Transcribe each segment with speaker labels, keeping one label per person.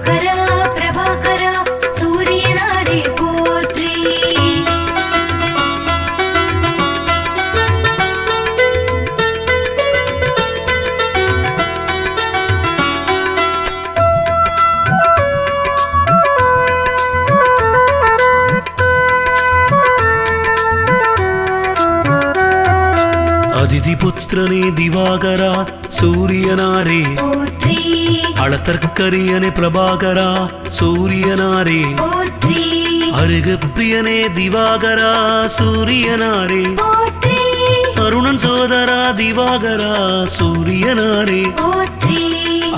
Speaker 1: கிருபாகரா பிரபாகரா சூரியனாரே போற்றி.
Speaker 2: அதிதிபுத்திரனே திவாகரா சூரியனாரே
Speaker 1: போற்றி.
Speaker 2: அளத்தற்கரியனே பிரபாகரா சூரியனாரே
Speaker 1: போற்றி.
Speaker 2: அருகப்பிரியனே திவாகரா சூரியனாரே
Speaker 1: போற்றி.
Speaker 2: அருணன் சோதரா திவாகரா சூரியனாரே
Speaker 1: போற்றி.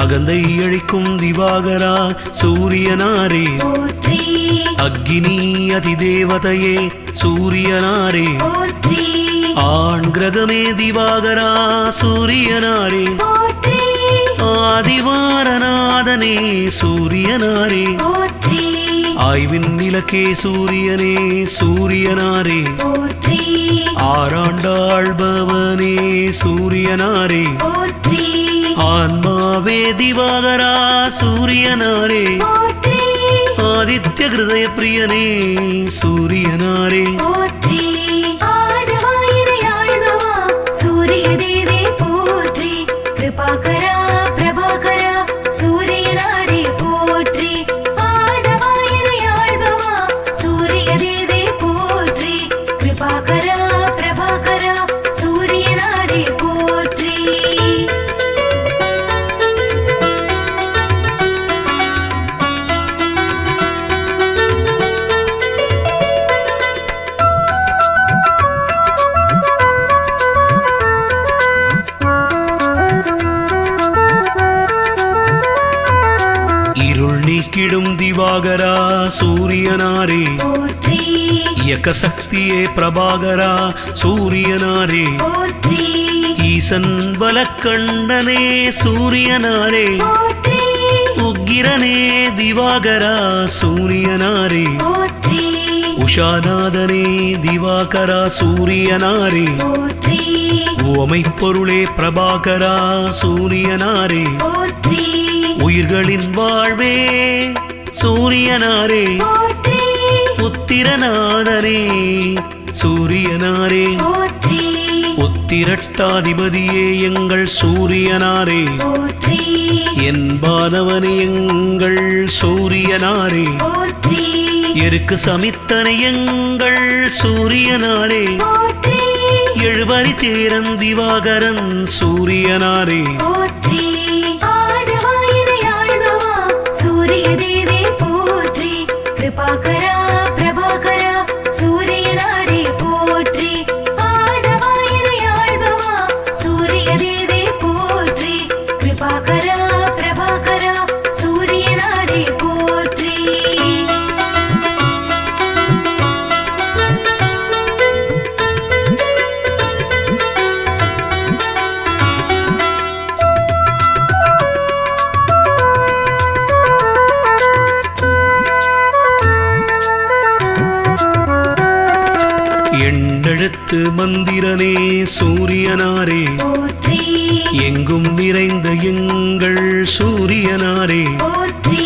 Speaker 2: அகந்தை அழிக்கும் திவாகரா சூரியனாரே
Speaker 1: போற்றி.
Speaker 2: அக்னி அதிதேவதையே சூரியனாரே
Speaker 1: போற்றி.
Speaker 2: ஆண் கிரகமே திவாகரா சூரியனாரே
Speaker 1: போற்றி.
Speaker 2: ஆதிவாரநாதனே சூரியனாரே
Speaker 1: போற்றி.
Speaker 2: ஆய்வின் நிலக்கே சூரியனே சூரியனாரே
Speaker 1: போற்றி.
Speaker 2: ஆராண்டாள்பவனே சூரியனாரே
Speaker 1: போற்றி.
Speaker 2: ஆன்மாவே திவாகரா சூரியனாரே
Speaker 1: போற்றி.
Speaker 2: ஆதித்ய ஹிருதய பிரியனே சூரியனாரே
Speaker 1: போற்றி. ஆதவாயிரையாழ்பவா சூரிய தேவே போற்றி. கிருபாகரா பிரபாகரா சூரியனாரே போற்றி. ஆதவாயிரையாழ்பவா சூரிய தேவே போற்றி. கிருபாகரா பிரபாகரா சூரியனாரே போற்றி.
Speaker 2: இருள் நீக்கிடும் திவாகரா சூரியனாரே
Speaker 1: போற்றி.
Speaker 2: இயக்க சக்தியே பிரபாகரா சூரியனாரே
Speaker 1: போற்றி.
Speaker 2: ஈசன் பலக்கண்டனே சூரியனாரே
Speaker 1: போற்றி.
Speaker 2: உக்கிரனே திவாகரா சூரியனாரே
Speaker 1: போற்றி.
Speaker 2: உஷாநாதனே திவாகரா சூரியனாரே
Speaker 1: போற்றி.
Speaker 2: உவமை பொருளே பிரபாகரா சூரியனாரே
Speaker 1: போற்றி.
Speaker 2: உயிர்களின் வாழ்வே சூரியனாரே
Speaker 1: போற்றி.
Speaker 2: உத்திரநாதனே சூரியனாரே
Speaker 1: போற்றி.
Speaker 2: உத்திரட்டாதிபதியே எங்கள் சூரியனாரே
Speaker 1: போற்றி.
Speaker 2: என்பானவனே எங்கள் சூரியனாரே
Speaker 1: போற்றி.
Speaker 2: எருக்கு சமித்தனை எங்கள் சூரியனாரே
Speaker 1: போற்றி.
Speaker 2: எழுபறி தேரன் திவாகரன் சூரியனாரே
Speaker 1: போற்றி. ஆதவாயிரையாழ்பவா சூரிய தேவே போற்றி. கிருபாகரா பிரபாகரா சூரியனாரே போற்றி. ஆதவாயிரையாழ்பவா சூரிய தேவே போற்றி. கிருபாகரா பிரபாகரா சூரியனாரே போற்றி.
Speaker 2: எண்ணெழுத்து மந்திரனே சூரியனாரே
Speaker 1: போற்றி.
Speaker 2: எங்கும் நிறைந்த எங்கள் சூரியனாரே
Speaker 1: போற்றி.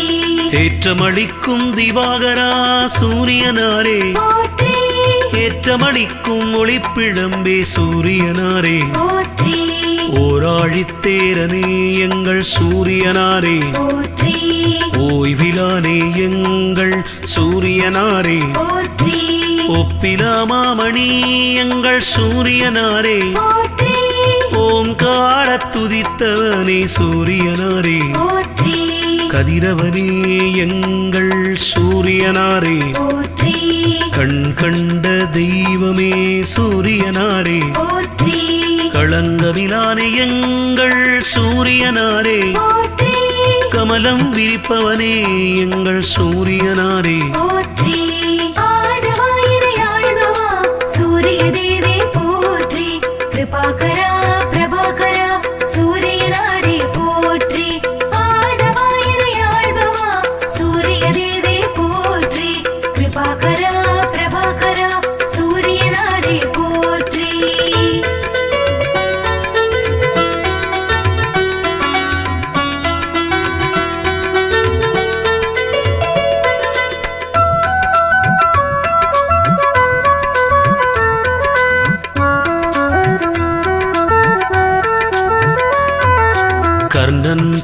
Speaker 2: ஏற்றமளிக்கும் திவாகரா சூரியனாரே
Speaker 1: போற்றி.
Speaker 2: ஏற்றமளிக்கும் ஒளிப்பிழம்பே சூரியனாரே
Speaker 1: போற்றி.
Speaker 2: ஓராழித்தேரனே எங்கள் சூரியனாரே
Speaker 1: போற்றி.
Speaker 2: ஓய்விலானே எங்கள் சூரியனாரே
Speaker 1: போற்றி.
Speaker 2: ஒப்பிலாமாமணி எங்கள் சூரியனாரே
Speaker 1: போற்றி.
Speaker 2: ஓங்கார துதித்தவனே சூரியனாரே
Speaker 1: போற்றி.
Speaker 2: கதிரவனே எங்கள் சூரியனாரே
Speaker 1: போற்றி.
Speaker 2: கண் கண்ட தெய்வமே சூரியனாரே
Speaker 1: போற்றி.
Speaker 2: களங்கமிலானே எங்கள் சூரியனாரே
Speaker 1: போற்றி.
Speaker 2: கமலம் விரிப்பவனே எங்கள் சூரியனாரே
Speaker 1: போற்றி. ஆதவாயிரையாழ்பவா சூரிய தேவே போற்றி. கிருபாகரா பிரபாகரா சூரியனாரே போற்றி. ஆதவாயிரையாழ்பவா சூரிய தேவே போற்றி. கிருபாகரா பிரபாகரா சூரியனாரே போற்றி.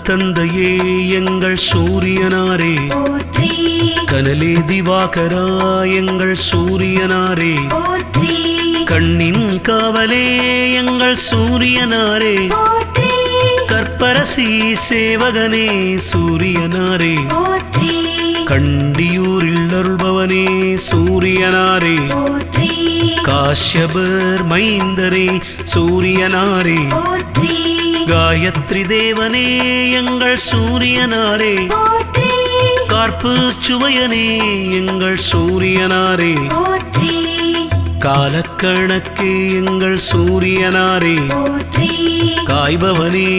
Speaker 2: தந்தையே எங்கள் சூரியனாரே,
Speaker 1: போற்றி
Speaker 2: கனலே திவாகரா எங்கள் சூரியனாரே,
Speaker 1: போற்றி
Speaker 2: கண்ணின் காவலே எங்கள் சூரியனாரே,
Speaker 1: போற்றி
Speaker 2: கற்பரசி சேவகனே சூரியனாரே,
Speaker 1: போற்றி
Speaker 2: கண்டியூரில் அருள்பவனே சூரியனாரே,
Speaker 1: போற்றி
Speaker 2: காஷ்யபர் மைந்தரே சூரியனாரே,
Speaker 1: போற்றி
Speaker 2: காயத்ரி தேவனே எங்கள் சூரியனாரே,
Speaker 1: போற்றி
Speaker 2: கார்ப்பு சுவையனே எங்கள் சூரியனாரே,
Speaker 1: போற்றி
Speaker 2: காலக்கணக்கே எங்கள் சூரியனாரே,
Speaker 1: போற்றி
Speaker 2: காய்பவனே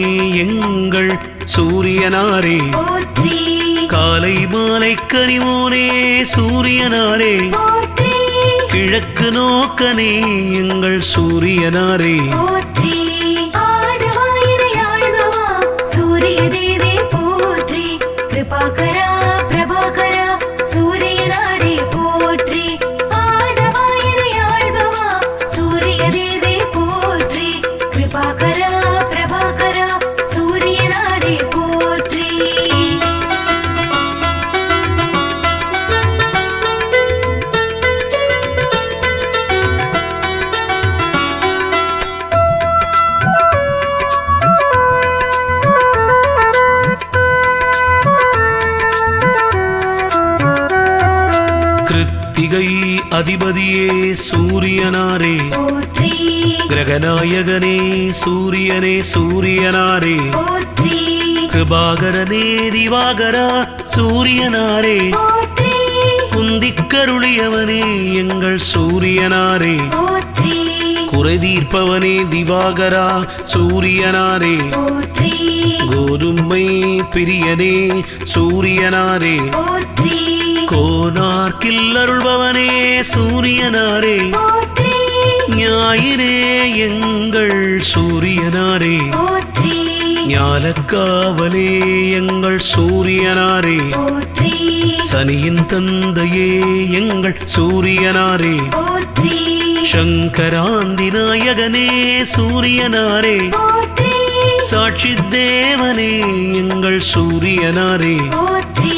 Speaker 2: எங்கள் சூரியனாரே,
Speaker 1: போற்றி
Speaker 2: காலை மாலை கனிவோனே சூரியனாரே,
Speaker 1: போற்றி
Speaker 2: கிழக்கு நோக்கனே எங்கள் சூரியனாரே,
Speaker 1: போற்றி ஆதவாயினை ஆள்பவா சூரிய தேவே போற்றி கிருபாகரா பிரபாகரா சூரியனாரே போற்றி ஆதவாயினை ஆள்பவா சூரிய தேவே போற்றி கிருபாகரா பிரபாகரா சூரியனாரே போற்றி
Speaker 2: கிருத்திகை அதிபதியே சூரியனாரே,
Speaker 1: போற்றி
Speaker 2: கிரகநாயகனே சூரியனே சூரியனாரே,
Speaker 1: போற்றி
Speaker 2: கிருபாகரனே திவாகரா சூரியனாரே,
Speaker 1: போற்றி
Speaker 2: குந்திக்கருளியவனே எங்கள் சூரியனாரே,
Speaker 1: போற்றி
Speaker 2: குறை தீர்ப்பவனே திவாகரா சூரியனாரே,
Speaker 1: போற்றி
Speaker 2: கோதுமை பிரியனே சூரியனாரே,
Speaker 1: போற்றி
Speaker 2: கோனார்க்கில் அருள்பவனே சூரியனாரே,
Speaker 1: போற்றி
Speaker 2: ஞாயிறே எங்கள் சூரியனாரே,
Speaker 1: போற்றி
Speaker 2: ஞாலக்காவலே எங்கள் சூரியனாரே,
Speaker 1: போற்றி
Speaker 2: சனியின் தந்தையே எங்கள் சூரியனாரே,
Speaker 1: போற்றி
Speaker 2: சங்கராந்தி நாயகனே சூரியனாரே,
Speaker 1: போற்றி
Speaker 2: சாட்சி தேவனே எங்கள் சூரியனாரே,
Speaker 1: போற்றி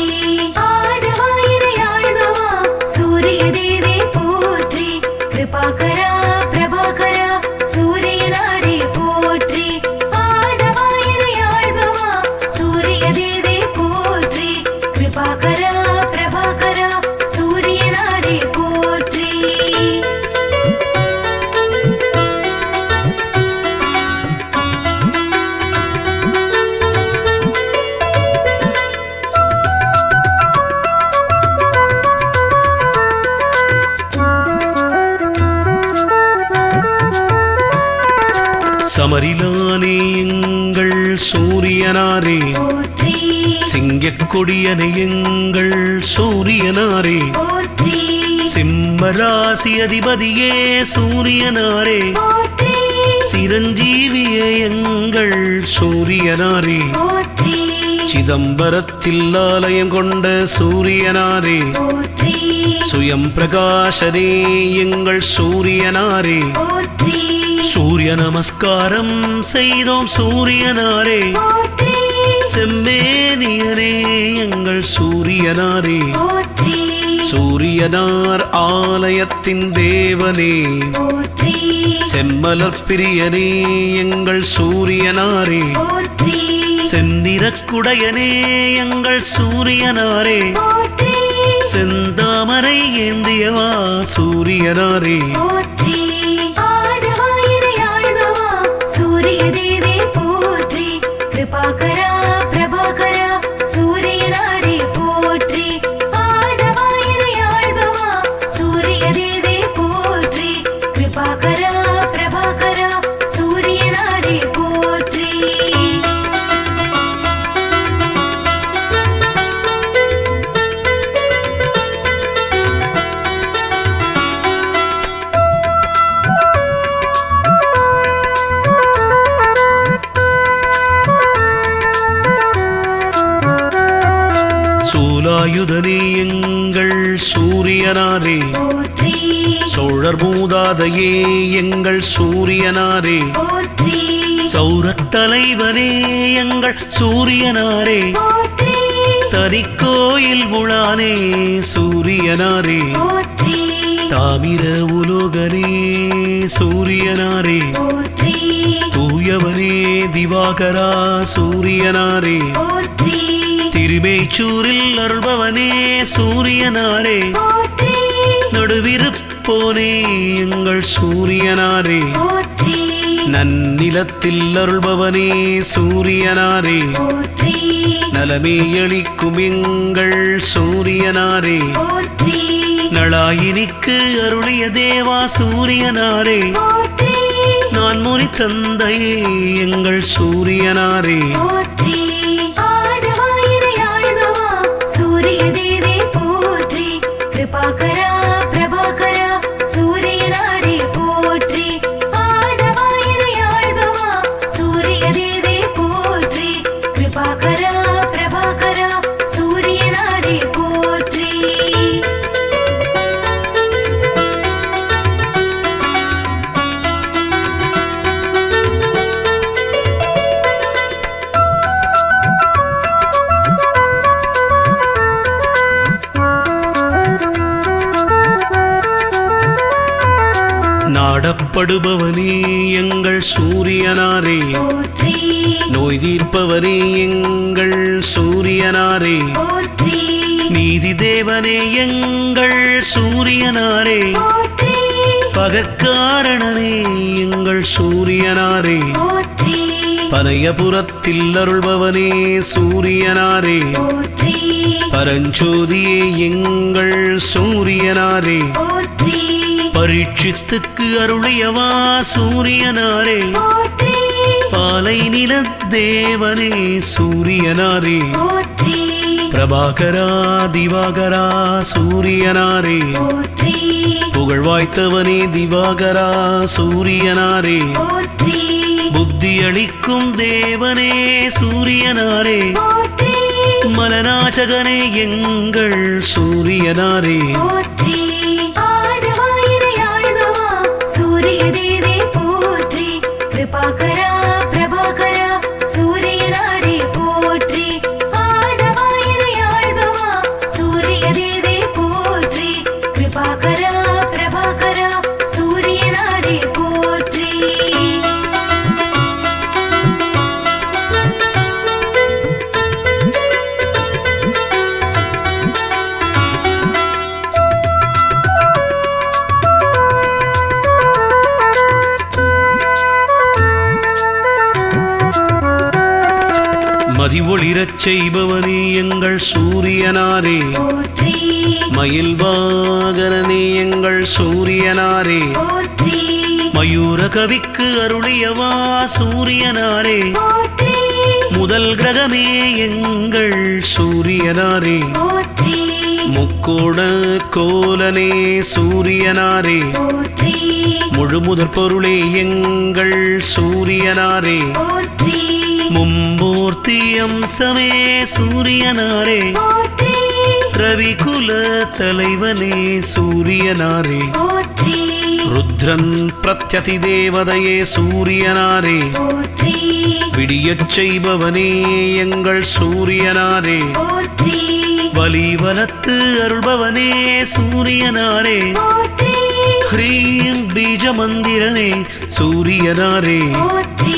Speaker 1: ஆதவாயினை ஆள்பவா சூரிய தேவே போற்றி கிருபாகரா பிரபாகரா சூரியனாரே போற்றி ஆதவாயினை ஆள்பவா சூரிய தேவே போற்றி கிருபாகரா பிரபாகரா சூரியனாரே போற்றி
Speaker 2: சமரிலானே எங்கள் சூரியனாரே,
Speaker 1: போற்றி
Speaker 2: சிங்கக்கொடியனை எங்கள் சூரியனாரே,
Speaker 1: போற்றி
Speaker 2: சிம்மராசி அதிபதியே சூரியனாரே,
Speaker 1: போற்றி
Speaker 2: சிரஞ்சீவியே எங்கள் சூரியனாரே,
Speaker 1: போற்றி
Speaker 2: சிதம்பரத்தில் ஆலயம் கொண்ட சூரியனாரே,
Speaker 1: போற்றி
Speaker 2: சுயம் பிரகாசனே எங்கள் சூரியனாரே,
Speaker 1: போற்றி
Speaker 2: சூரிய நமஸ்காரம் செய்தோம் சூரியனாரே,
Speaker 1: போற்றி
Speaker 2: செம்மேனியனே எங்கள் சூரியனாரே,
Speaker 1: போற்றி
Speaker 2: சூரியனார் ஆலயத்தின் தேவனே,
Speaker 1: போற்றி
Speaker 2: செம்மலர் பிரியனே எங்கள் சூரியனாரே,
Speaker 1: போற்றி
Speaker 2: செந்நிறக்குடையனே எங்கள் சூரியனாரே,
Speaker 1: போற்றி
Speaker 2: செந்தாமரை ஏந்தியவா சூரியனாரே,
Speaker 1: போற்றி ஆதவாயினை ஆள்பவா சூரிய தேவே போற்றி கிருபாகரா பிரபாகரா சூரியனாரே போற்றி ஆதவாயினை ஆள்பவா சூரிய தேவே போற்றி கிருபாகரா பிரபாகரா சூரியனாரே போற்றி
Speaker 2: சூலாயுதனே எங்கள் சூரியனாரே,
Speaker 1: போற்றி
Speaker 2: சோழர் மூதாதையே எங்கள் சூரியனாரே,
Speaker 1: போற்றி
Speaker 2: சௌரத் தலைவனே எங்கள் சூரியனாரே
Speaker 1: போற்றி
Speaker 2: தனிக்கோயில் உளானே சூரியனாரே
Speaker 1: போற்றி
Speaker 2: தாமிர உலோகனே சூரியனாரே
Speaker 1: போற்றி
Speaker 2: தூயவனே திவாகரா சூரியனாரே
Speaker 1: போற்றி
Speaker 2: திருமேச்சூரில் அருள்பவனே சூரியனாரே
Speaker 1: போற்றி
Speaker 2: நடுவிருப்போனே எங்கள் சூரியனாரே
Speaker 1: போற்றி
Speaker 2: நன்னிலத்தில் அருள்பவனே சூரியனாரே
Speaker 1: போற்றி
Speaker 2: நலமே அளிக்கும் எங்கள் சூரியனாரே
Speaker 1: போற்றி
Speaker 2: நளாயினிக்கு அருளிய தேவா சூரியனாரே
Speaker 1: போற்றி
Speaker 2: நான் முனி தந்தையே எங்கள் சூரியனாரே
Speaker 1: போற்றி ஆதவாயினை ஆள்பவா சூரிய தேவே போற்றி கிருபாகரா பிரபாகரா சூரியனாரே போற்றி ஆதவாயினை ஆள்பவா சூரிய தேவே போற்றி கிருபாகரா பிரபாகரா சூரியனாரே போற்றி
Speaker 2: நாடப்படுபவனே எங்கள் சூரியனாரே
Speaker 1: போற்றி
Speaker 2: நோய் தீர்ப்பவனே எங்கள் சூரியனாரே
Speaker 1: போற்றி
Speaker 2: நீதி தேவனே எங்கள் சூரியனாரே
Speaker 1: போற்றி
Speaker 2: பகற்காரணனே எங்கள் சூரியனாரே
Speaker 1: போற்றி
Speaker 2: பனையபுரத்தில் அருள்பவனே சூரியனாரே
Speaker 1: போற்றி
Speaker 2: பரஞ்சோதியே எங்கள் சூரியனாரே
Speaker 1: போற்றி
Speaker 2: பரீட்சித்துக்கு அருளியவா சூரியனாரே
Speaker 1: போற்றி
Speaker 2: பாலை நில தேவனே சூரியனாரே
Speaker 1: போற்றி
Speaker 2: பிரபாகரா திவாகரா சூரியனாரே
Speaker 1: போற்றி
Speaker 2: புகழ்வாய்த்தவனே திவாகரா சூரியனாரே
Speaker 1: போற்றி
Speaker 2: புத்தி அளிக்கும் தேவனே சூரியனாரே
Speaker 1: போற்றி
Speaker 2: மலநாச்சகனே எங்கள் சூரியனாரே
Speaker 1: போற்றி ஆதவாயினை ஆள்பவா சூரிய தேவே போற்றி கிருபாகரா பிரபாகரா சூரியனாரே போற்றி ஆதவாயினை ஆள்பவா சூரிய தேவே போற்றி கிருபாகரா பிரபாகரா சூரியனாரே போற்றி
Speaker 2: மதி ஒளிரச் செய்பவனே எங்கள் சூரியனாரே
Speaker 1: போற்றி
Speaker 2: மயில் வாகனனே எங்கள் சூரியனாரே
Speaker 1: போற்றி
Speaker 2: மயூர கவிக்கு அருளியவா சூரியனாரே
Speaker 1: போற்றி
Speaker 2: முதல் கிரகமே எங்கள் சூரியனாரே
Speaker 1: போற்றி
Speaker 2: முக்கோண கோலனே சூரியனாரே
Speaker 1: போற்றி
Speaker 2: முழுமுதற் பொருளே எங்கள் சூரியனாரே
Speaker 1: போற்றி
Speaker 2: மும்மூர்த்தி அம்சமே சூரியனாரே
Speaker 1: போற்றி
Speaker 2: ரவிகுல தலைவனே சூரியனாரே
Speaker 1: போற்றி
Speaker 2: ருத்ரன் பிரத்யதி தேவதையே சூரியனாரே
Speaker 1: போற்றி
Speaker 2: விடியச் செய்பவனே எங்கள் சூரியனாரே
Speaker 1: போற்றி
Speaker 2: வலிவலத்து அருள்பவனே சூரியனாரே
Speaker 1: போற்றி
Speaker 2: ஹ்ரீம் பீஜ மந்திரனே சூரியனாரே
Speaker 1: போற்றி